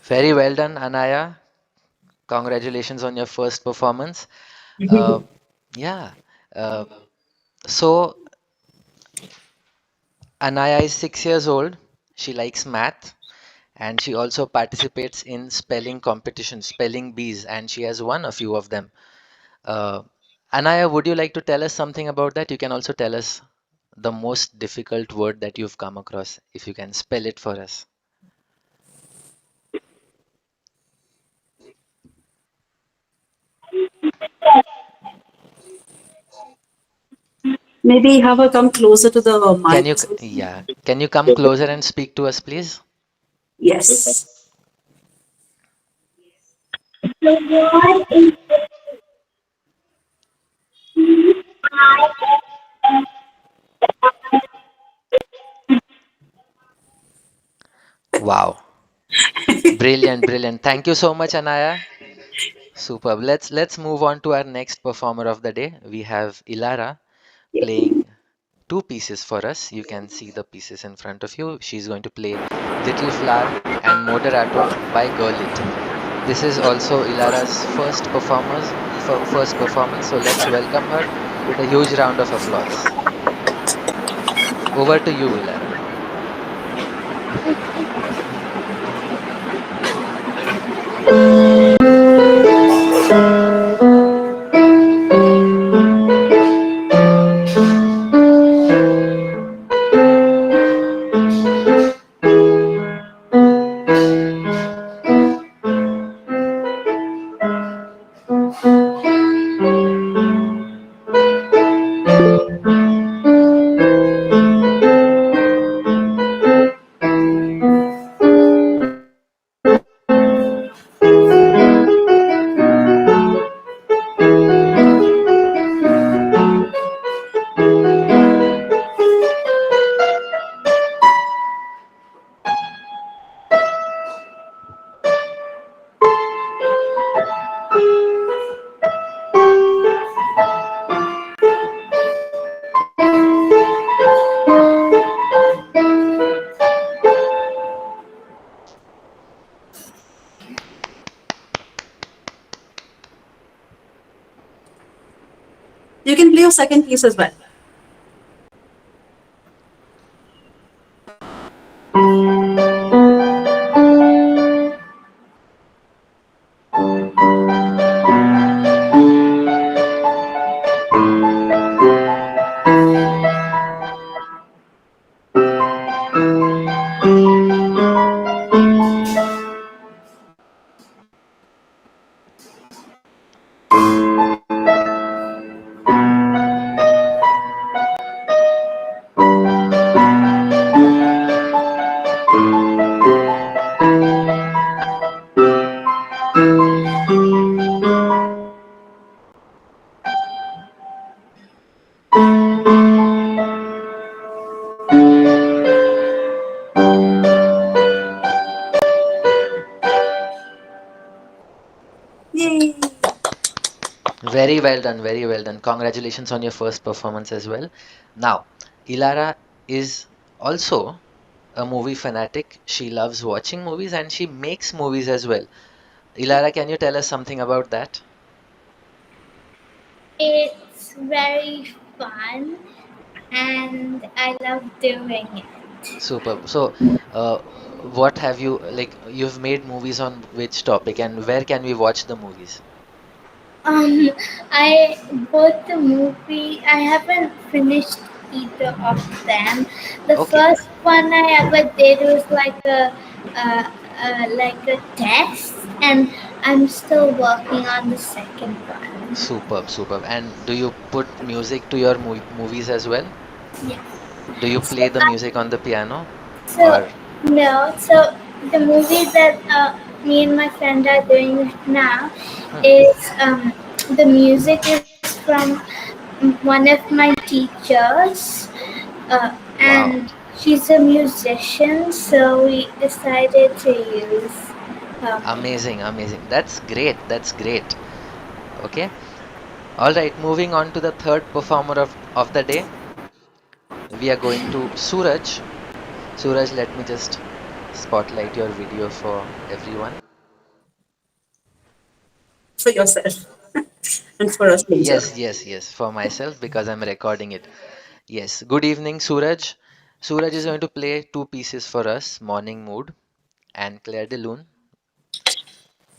Very well done, Anaya. Congratulations on your first performance. Uh, yeah. Uh, so Anaya is 6 years old. She likes math and she also participates in spelling competitions, spelling bees, and she has won a few of them. Uh, Anaya, would you like to tell us something about that? You can also tell us the most difficult word that you've come across, if you can spell it for us. Maybe have her come closer to the Can mic. you, yeah, can you come closer and speak to us, please? Yes. Wow. Brilliant, brilliant. Thank you so much, Anaya. Superb. Let's move on to our next performer of the day. We have Ilara playing two pieces for us. You can see the pieces in front of you. She's going to play Little Flower and Moderato by Gurlitt. This is also Ilara's first performance. So let's welcome her with a huge round of applause. Over to you, Ilara. You can play your second piece as well. Yay! Very well done, very well done. Congratulations on your first performance as well. Now, Ilara is also a movie fanatic. She loves watching movies and she makes movies as well. Ilara, can you tell us something about that? It's very fun and I love doing it. Superb. So, what have you like? You've made movies on which topic and where can we watch the movies? Um, I bought the movie. I haven't finished either of them. The Okay, first one I ever did was like a test, and I'm still working on the second one. superb, superb. And do you put music to your movies as well? Yeah. Do you So play the I music on the piano? So Or no, so the movie that me and my friend are doing now hmm, is the music is from one of my teachers, wow, and she's a musician, so we decided to use her music. amazing, amazing. That's great. That's great. Okay. All right. Moving on to the third performer of the day. We are going to Suraj. Suraj, let me just spotlight your video for everyone? For yourself and for us later. Yes, for myself because I'm recording it. Yes, good evening, Suraj. Suraj is going to play two pieces for us, Morning Mood and Clair de Lune.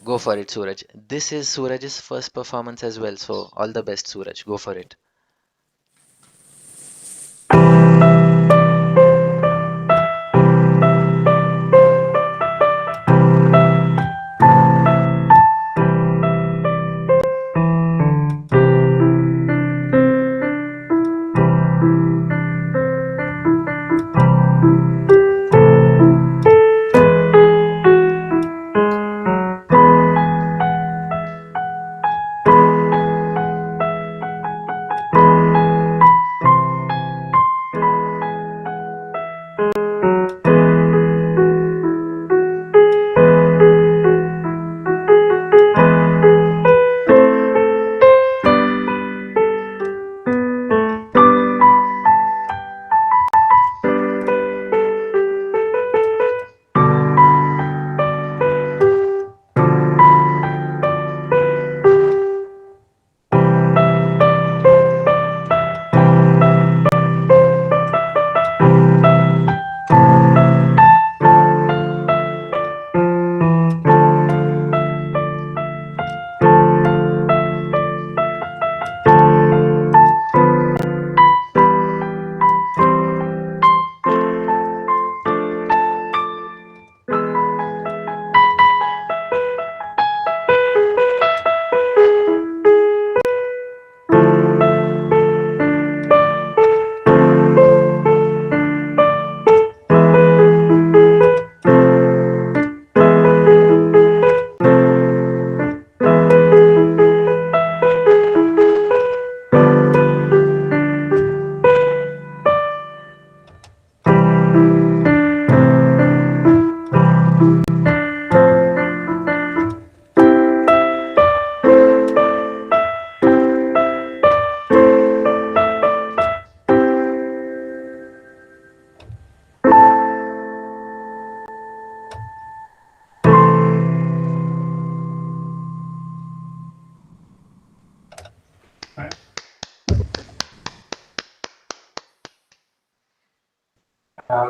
Go for it, Suraj. This is Suraj's first performance as well, so all the best, Suraj. Go for it.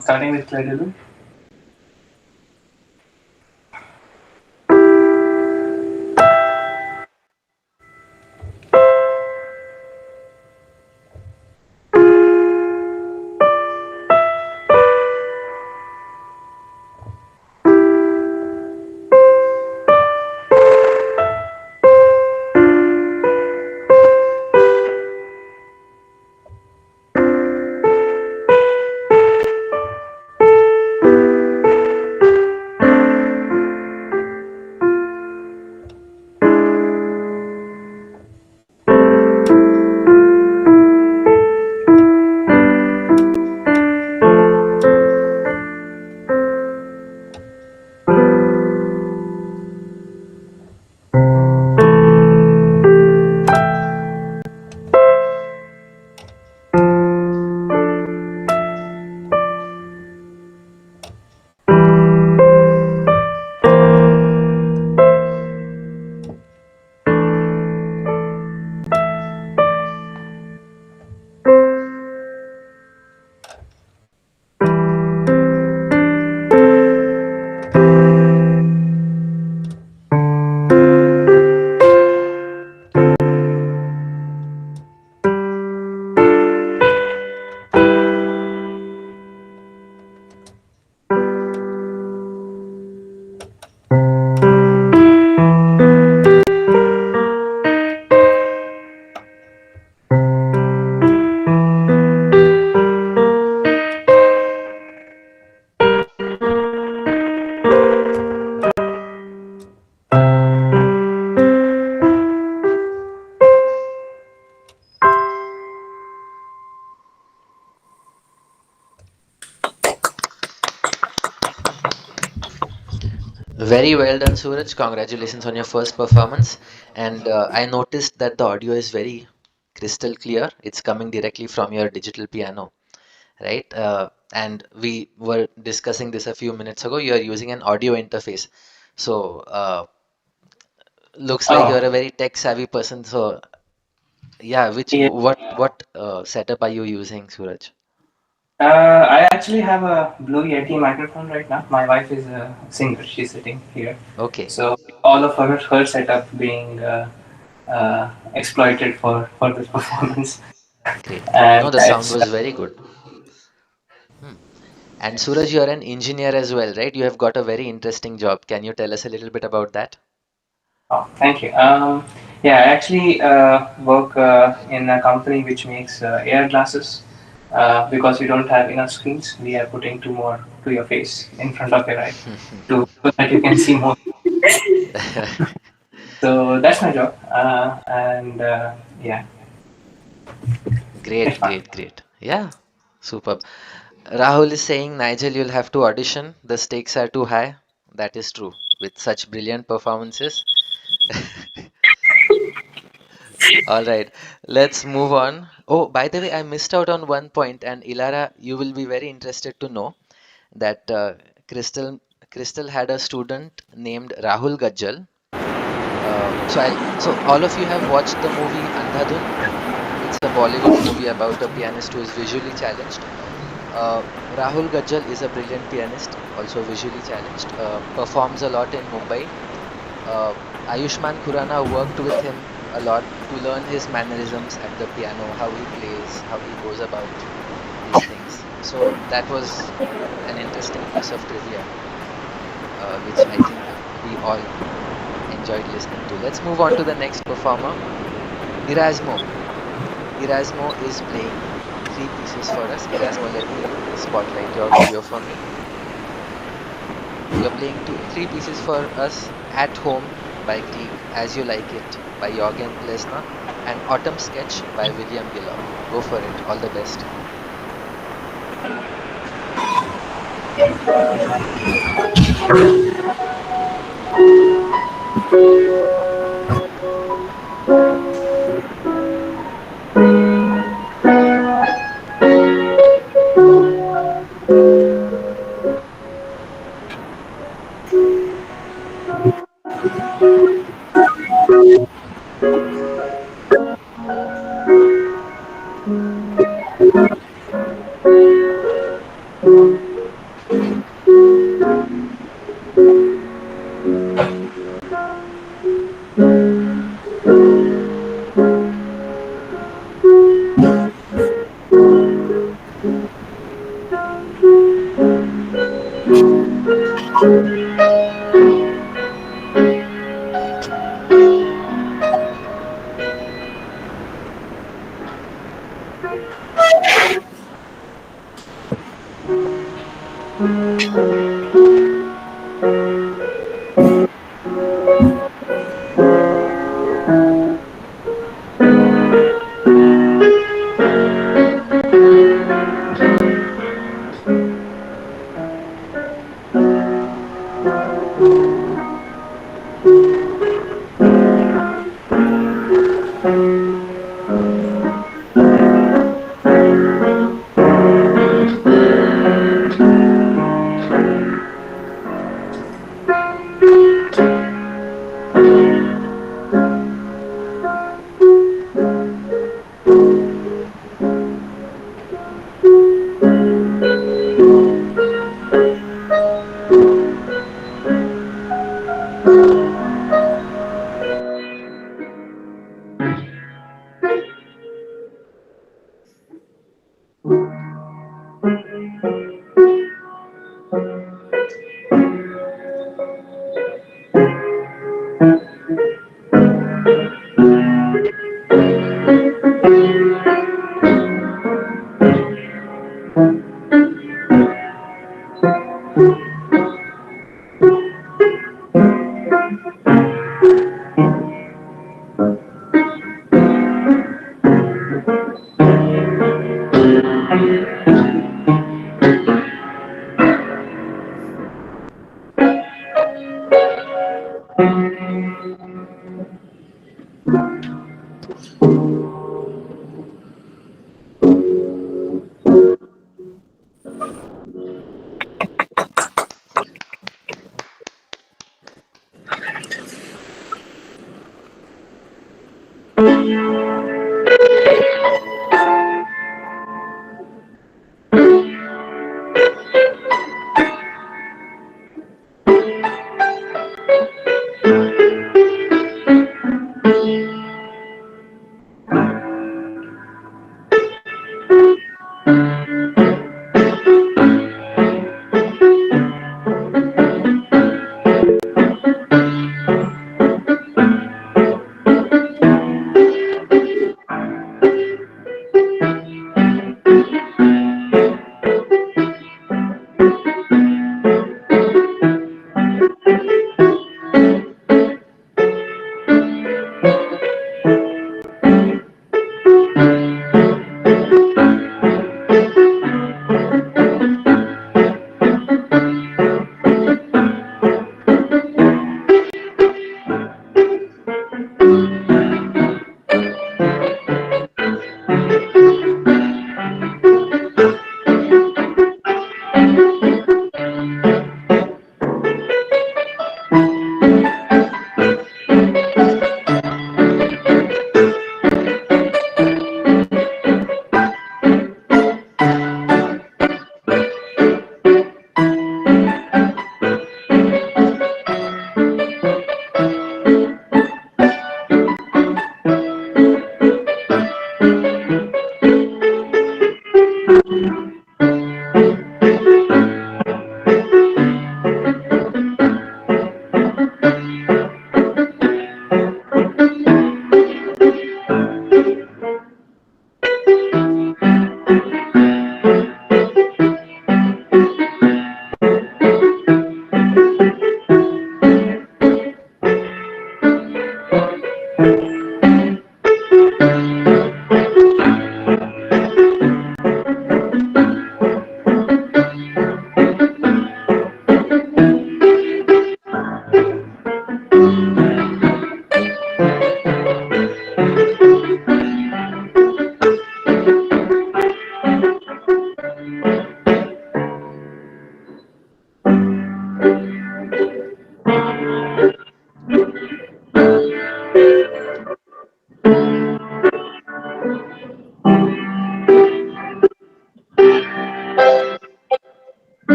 Starting with Clair. Very well done, Suraj. Congratulations on your first performance. And I noticed that the audio is very crystal clear. It's coming directly from your digital piano. right? And we were discussing this a few minutes ago. You are using an audio interface, so looks like Oh, you're a very tech savvy person. So yeah, which yeah. what setup are you using, Suraj? I actually have a Blue Yeti microphone right now. My wife is a singer. She's sitting here. Okay, So all of her setup being exploited for this performance. great. And No, the sound it's was very good. Hmm. And Suraj, you're an engineer as well, right? You have got a very interesting job. Can you tell us a little bit about that? oh, thank you. Yeah, I actually work in a company which makes AR glasses. Because we don't have enough screens, we are putting two more to your face in front of your eye so that you can see more. So that's my job, and yeah, it's Great, fun. great, great. Yeah, superb. Rahul is saying, Nigel, you'll have to audition. The stakes are too high. That is true. With such brilliant performances. All right, let's move on. Oh, by the way, I missed out on one point, and Ilara, you will be very interested to know that Crystal had a student named Rahul Gajjal. So all of you have watched the movie Andhadhun. It's a Bollywood movie about a pianist who is visually challenged. Uh, Rahul Gajjal is a brilliant pianist, also visually challenged, performs a lot in Mumbai. Uh, Ayushmann Khurrana worked with him a lot to learn his mannerisms at the piano, how he plays, how he goes about these things. So that was an interesting piece of trivia, which I think we all enjoyed listening to. Let's move on to the next performer, Erasmo. Erasmo is playing three pieces for us. Erasmo, let me spotlight your video for me. You're playing three pieces for us: At Home by Grieg, As You Like It by Jorgen Plesner, and Autumn Sketch by William Gillock. Go for it. All the best.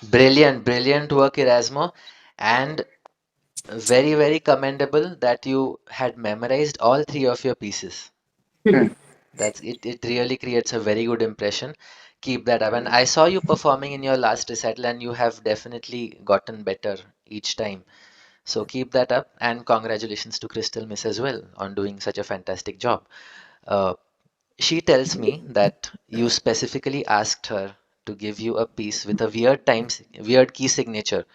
Brilliant, brilliant work, Erasmo, and very, very commendable that you had memorized all three of your pieces. Hmm. That's it. It really creates a very good impression. Keep that up. And I saw you performing in your last recital, and you have definitely gotten better each time. So keep that up, and congratulations to Crystal Miss as well on doing such a fantastic job. Uh, she tells me that you specifically asked her to give you a piece with a weird key signature.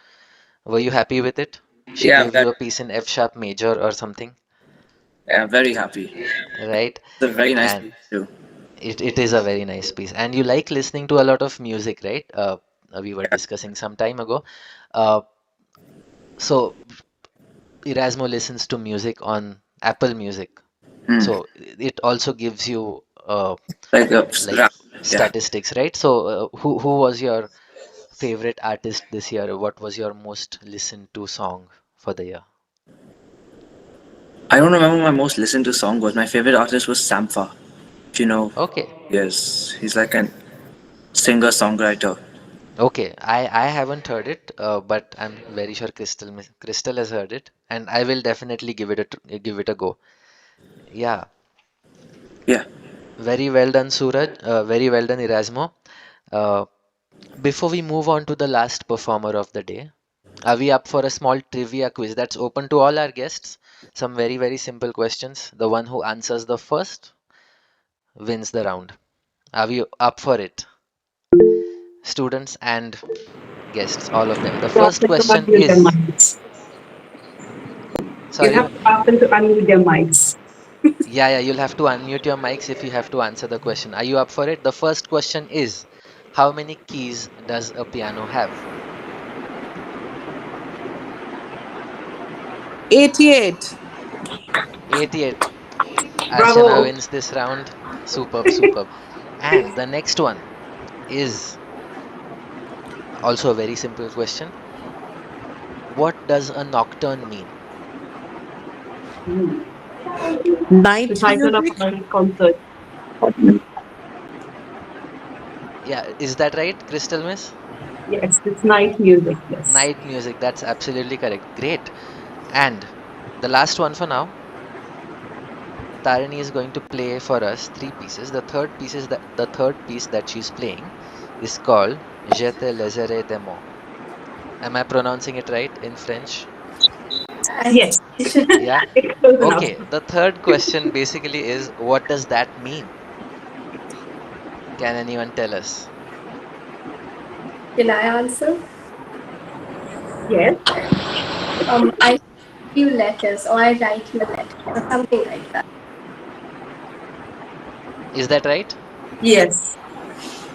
Were you happy with it? She Yeah, gave you a piece in F sharp major or something, I'm very happy. right? It's a very nice And piece too. it is a very nice piece. And you like listening to a lot of music, right? We were discussing some time ago. Uh, so Erasmo listens to music on Apple Music. Hmm. So it also gives you Like a like rap. Yeah. statistics, right? So who was your favorite artist this year? What was your most listened to song for the year? I don't remember my most listened to song was. My favorite artist was Sampha. Do you know? Okay, Yes, he's like a singer songwriter. okay. I haven't heard it, but I'm very sure Crystal has heard it, and I will definitely give it a go. Yeah, Yeah. very well done, Suraj. Very well done, Erasmo. Uh, Before we move on to the last performer of the day, are we up for a small trivia quiz that's open to all our guests? Some very, very simple questions. The one who answers the first wins the round. Are we up for it? Students and guests, all of them. The You ask first them to question unmute their is, mics. You sorry, have to ask them to unmute their mics. yeah, you'll have to unmute your mics if you have to answer the question. Are you up for it? The first question is, how many keys does a piano have? 88. 88. Archana Bravo. wins this round. Superb, superb. And the next one is also a very simple question. What does a nocturne mean? Hmm. The Night title of music. our concert. Yeah, is that right, Crystal Miss? Yes, it's night music. Yes. Night music, that's absolutely correct. Great. And the last one for now, Tarini is going to play for us three pieces. The third piece that she's playing is called Je te laisserai des mots. Am I pronouncing it right in French? Yes. Yeah. It's close enough. Okay, the third question basically is what does that mean? Can anyone tell us? Can I answer? Yes. I you letters or I write you a letter or something like that. Is that right? Yes.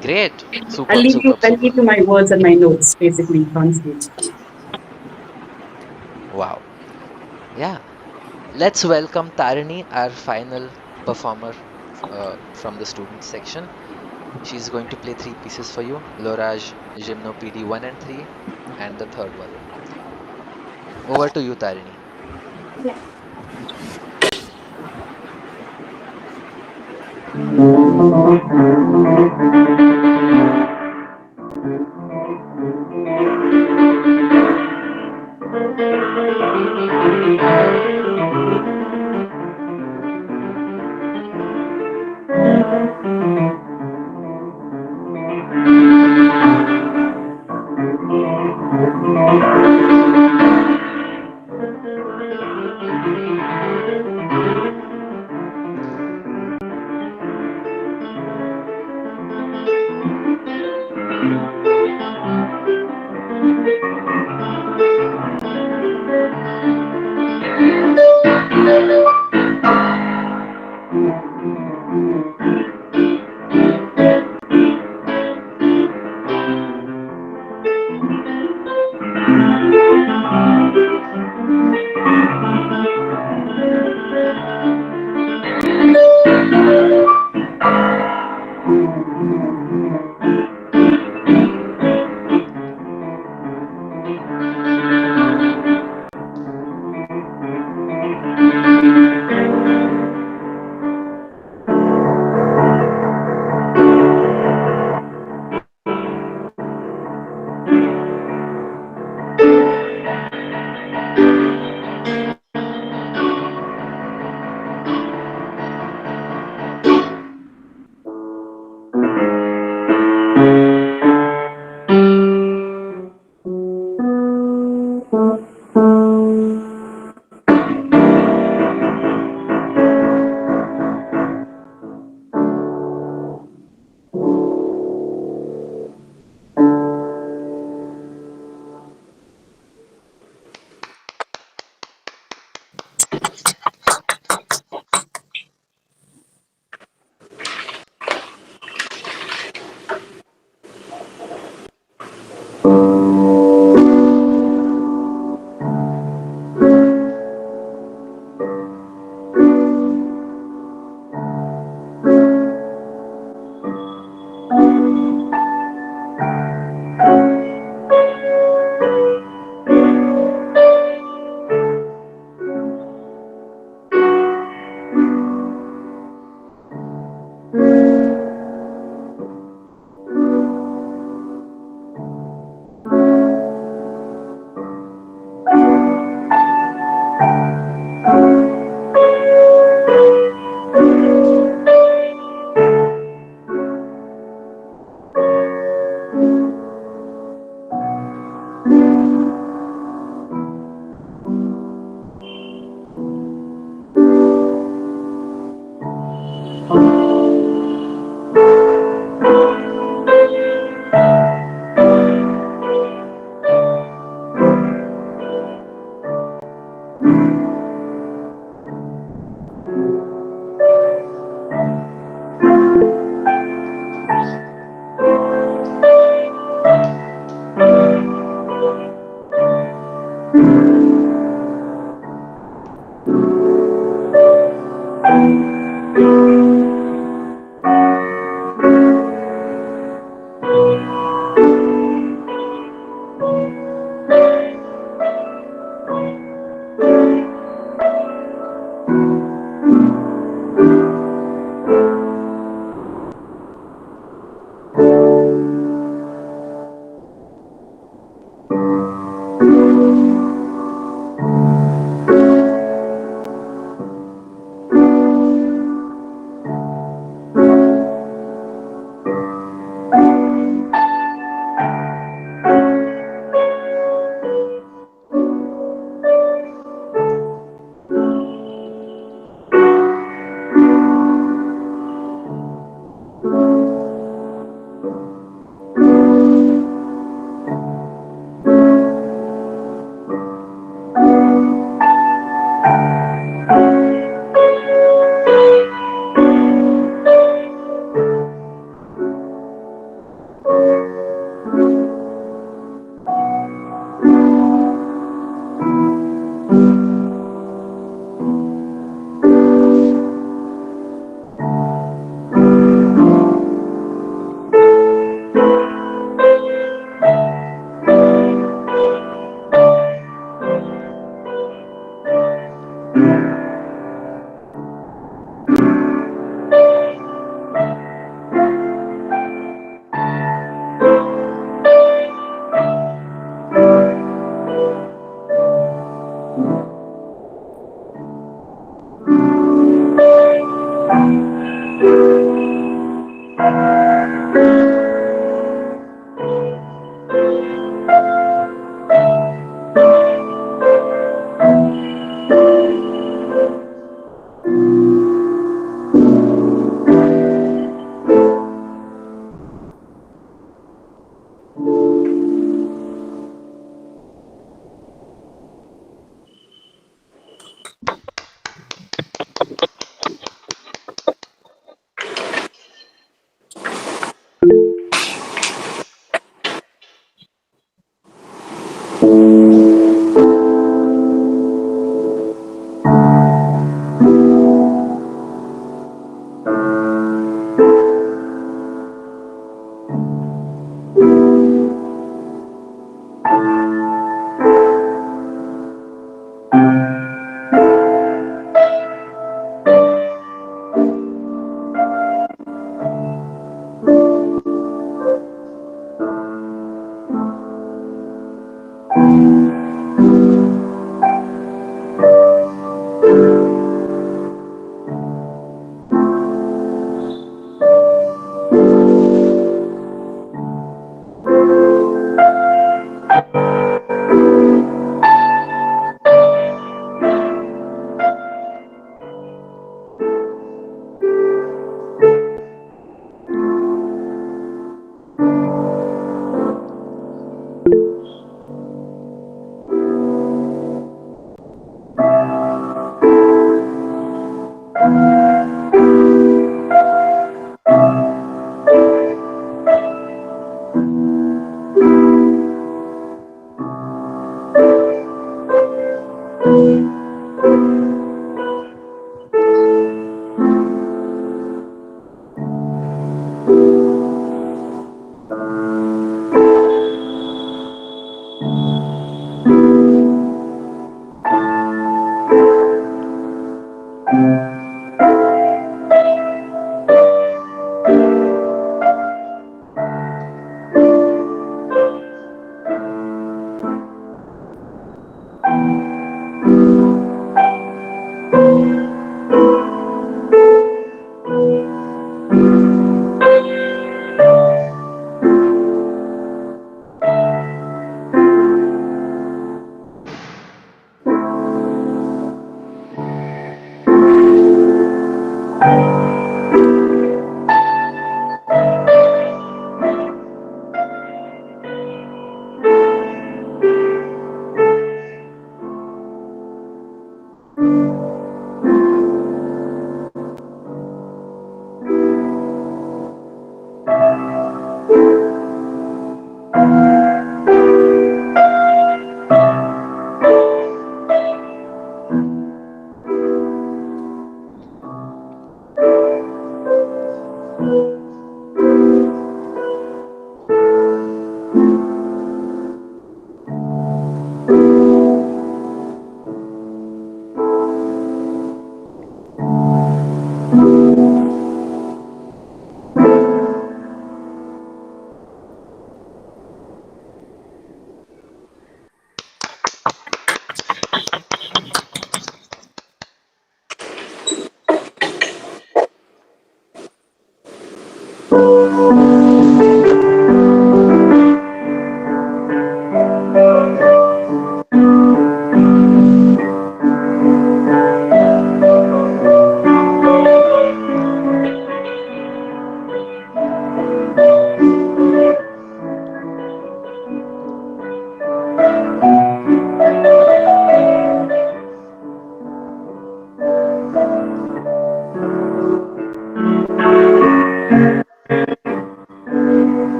Great. I'll Superb, leave you. superb, I'll leave superb. you my words and my notes. Basically, translate. Wow. Yeah. Let's welcome Tarini, our final performer from the student section. She's going to play three pieces for you: L'Orage, Gymnopédie 1 and 3, and the third one. Over to you, Tarini. Yeah.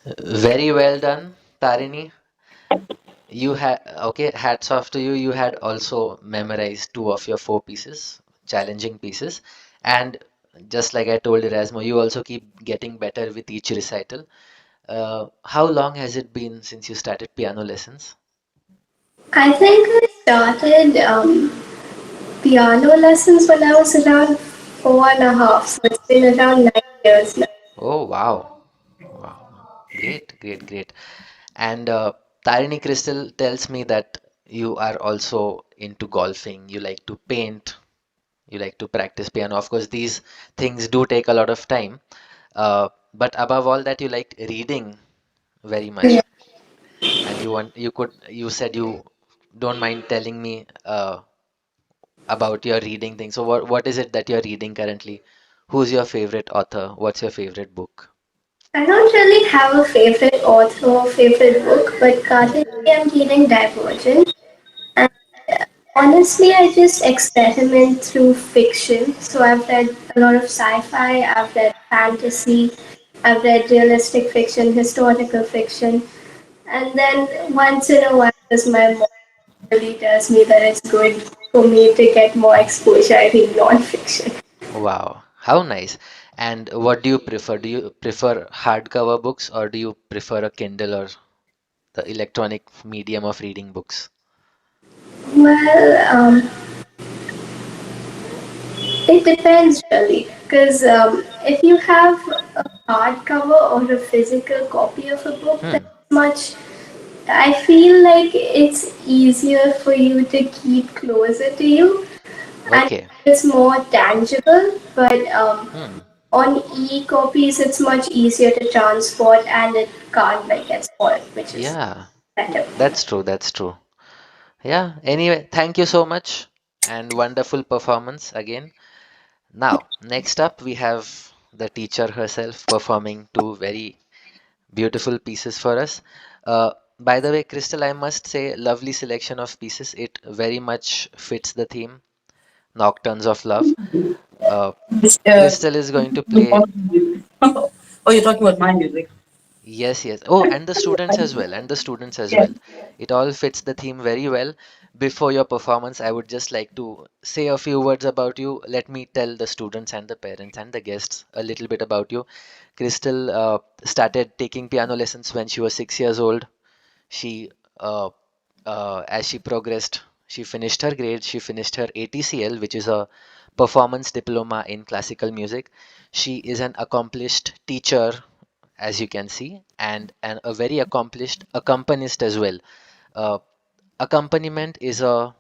Very well done, Tarini. You had, okay, hats off to you. You had also memorized two of your four pieces, challenging pieces. And just like I told Erasmo, you also keep getting better with each recital. How long has it been since you started piano lessons? I think I started piano lessons when I was around 4.5, so it's been around 9 years now. Oh, wow. Wow. Great, great, great. And Tarini Crystal tells me that you are also into golfing. You like to paint. You like to practice piano. Of course, these things do take a lot of time. But above all that, you liked reading very much. Yeah. And you said you don't mind telling me about your reading thing. So what is it that you're reading currently? Who's your favorite author? What's your favorite book? I don't really have a favorite author or favorite book, but Hmm. currently I'm reading Divergent. And honestly, I just experiment through fiction. So I've read a lot of sci-fi, I've read fantasy, I've read realistic fiction, historical fiction, and then once in a while, as my mom really tells me that it's good for me to get more exposure, I read non-fiction. Wow, how nice. And what do you prefer? Do you prefer hardcover books or do you prefer a Kindle or the electronic medium of reading books? Well, it depends really, because if you have a hardcover or a physical copy of a book, Hmm. that's much. I feel like it's easier for you to keep closer to you, and Okay. it's more tangible. But Hmm. on e-copies, it's much easier to transport, and it can't like get spoiled, which is Yeah, better. that's true. That's true. Yeah. Anyway, thank you so much and wonderful performance again. Now, next up, we have the teacher herself performing two very beautiful pieces for us. By the way, Crystal, I must say, lovely selection of pieces. It very much fits the theme, Nocturnes of Love. Uh, This, Crystal is going to the play. music. Oh, you're talking about my music. Yes, yes. Oh, and the students as well, and the students as Yeah. well. It all fits the theme very well. Before your performance, I would just like to say a few words about you. Let me tell the students and the parents and the guests a little bit about you. Crystal started taking piano lessons when she was 6 years old. She, uh, as she progressed, she finished her grades. She finished her ATCL, which is a performance diploma in classical music. She is an accomplished teacher, as you can see, and a very accomplished accompanist as well. Uh, Accompaniment is a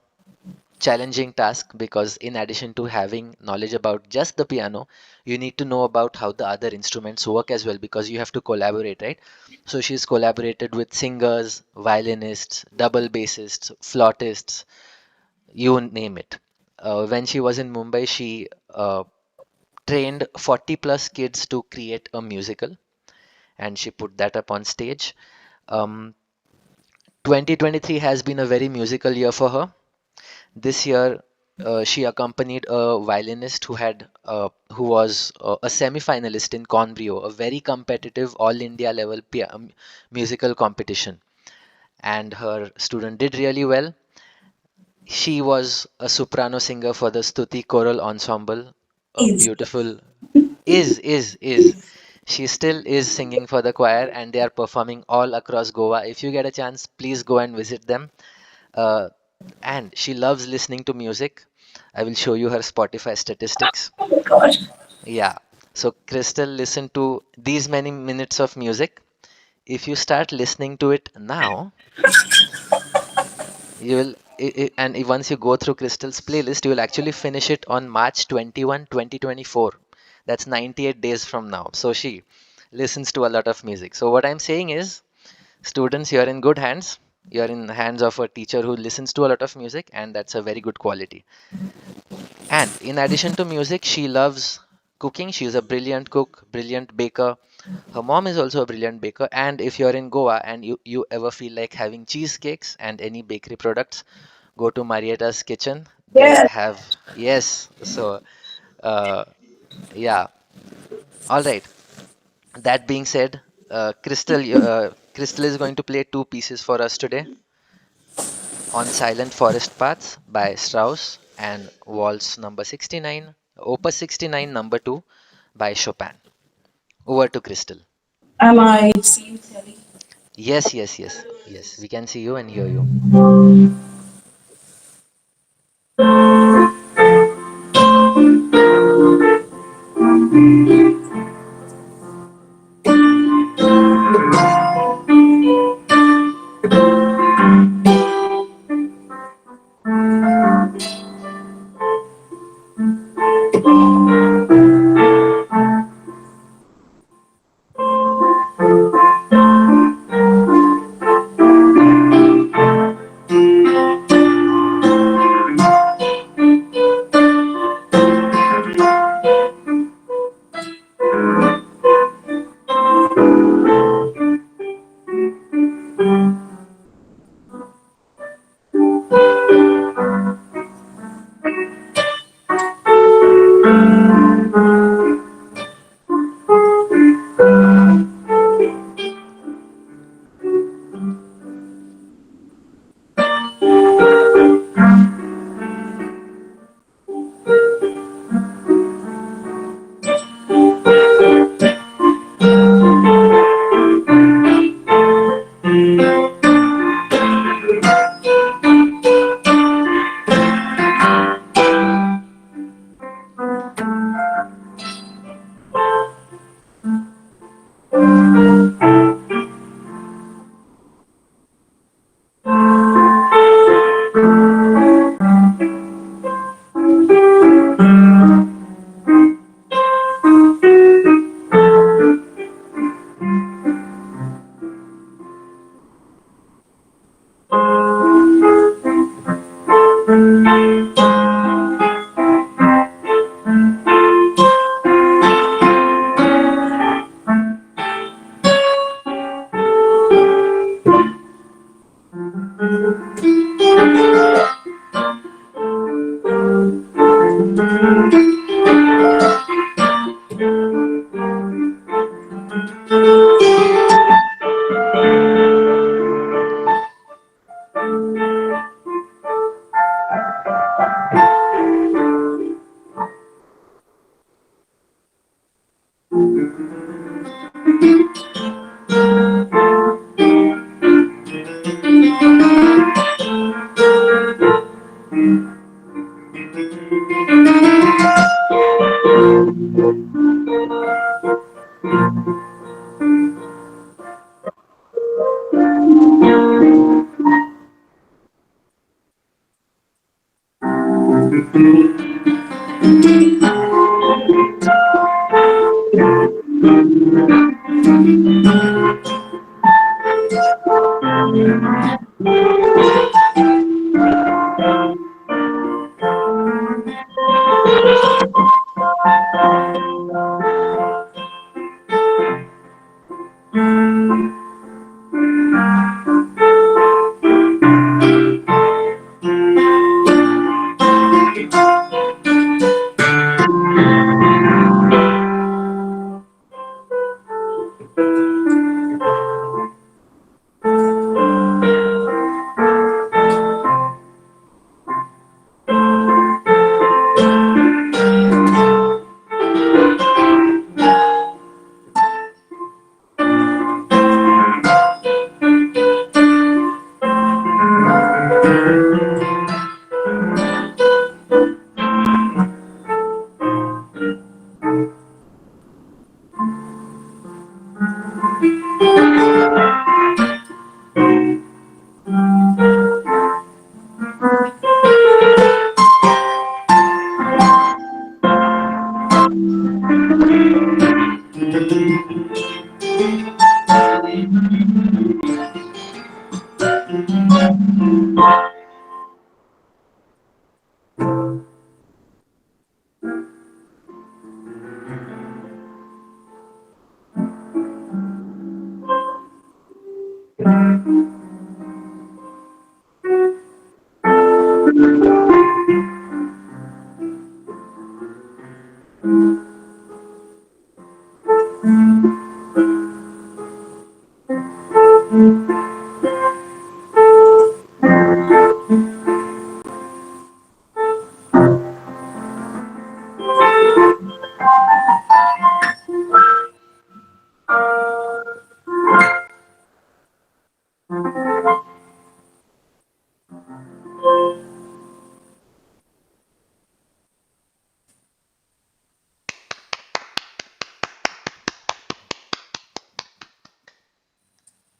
challenging task because in addition to having knowledge about just the piano, you need to know about how the other instruments work as well because you have to collaborate, right? So she's collaborated with singers, violinists, double bassists, flautists, you name it. When she was in Mumbai, she trained 40 plus kids to create a musical and she put that up on stage. Um, 2023 has been a very musical year for her. This year, she accompanied a violinist who was a semi-finalist in Conbrio, a very competitive all India level musical competition, and her student did really well. She was a soprano singer for the Stuti Choral Ensemble. A Is. beautiful is she still is singing for the choir, and they are performing all across Goa. If you get a chance, please go and visit them. Uh, and she loves listening to music. I will show you her Spotify statistics. Oh my gosh. Yeah. So, Crystal, listen to these many minutes of music. If you start listening to it now, you will, once you go through Crystal's playlist, you will actually finish it on March 21, 2024. That's 98 days from now. So, she listens to a lot of music. So, what I'm saying is, students, you're in good hands. You're in the hands of a teacher who listens to a lot of music, and that's a very good quality. And in addition to music, she loves cooking. She's a brilliant cook, brilliant baker. Her mom is also a brilliant baker. And if you're in Goa and you ever feel like having cheesecakes and any bakery products, go to Marietta's kitchen. They Yeah. have, yes. So, uh, yeah. All right. That being said, Crystal is going to play two pieces for us today: On Silent Forest Paths by Strauss and Waltz number 69, Opus 69 number 2 by Chopin. Over to Crystal. Am I seen clearly? Yes, yes, yes, yes. We can see you and hear you.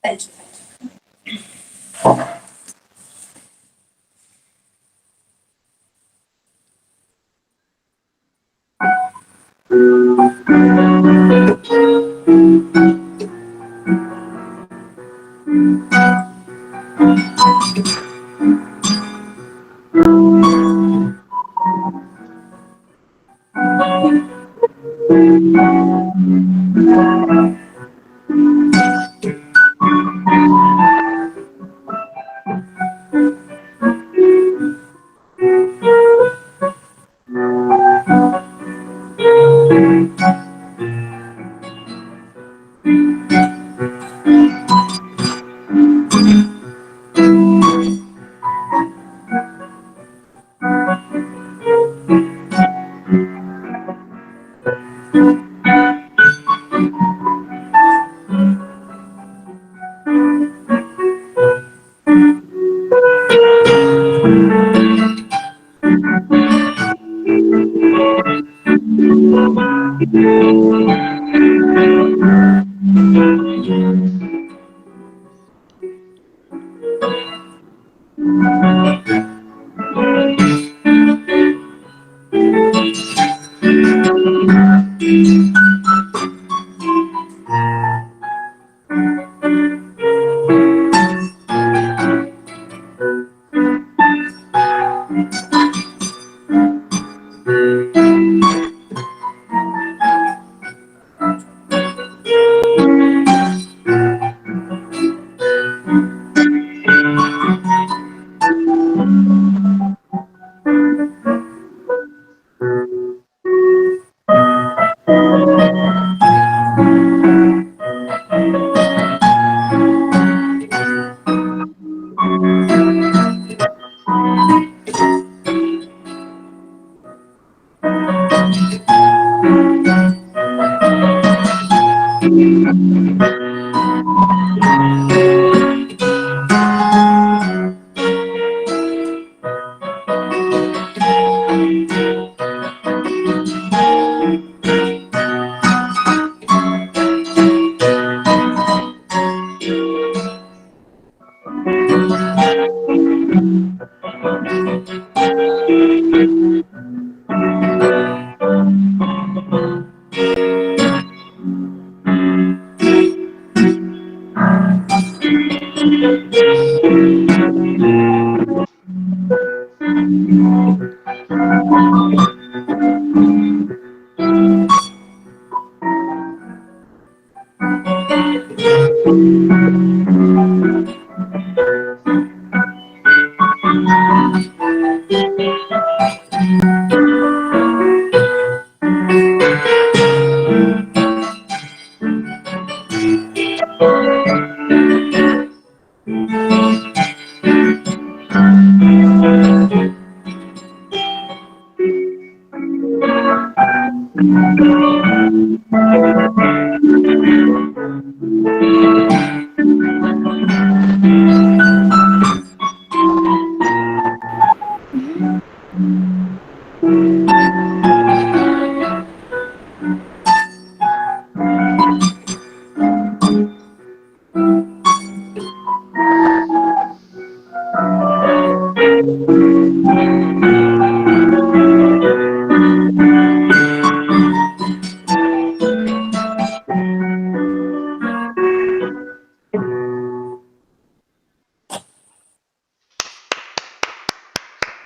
Thank you.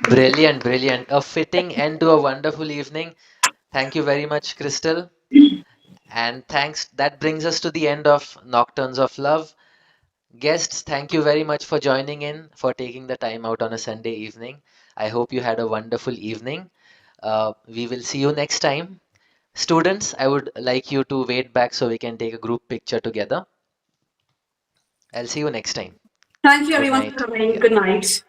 Brilliant, brilliant. A fitting end to a wonderful evening. Thank you very much, Crystal. And thanks. That brings us to the end of Nocturnes of Love. Guests, thank you very much for joining in, for taking the time out on a Sunday evening. I hope you had a wonderful evening. We will see you next time. Students, I would like you to wait back so we can take a group picture together. I'll see you next time. Thank you Good everyone for night. coming. Yeah. Good night.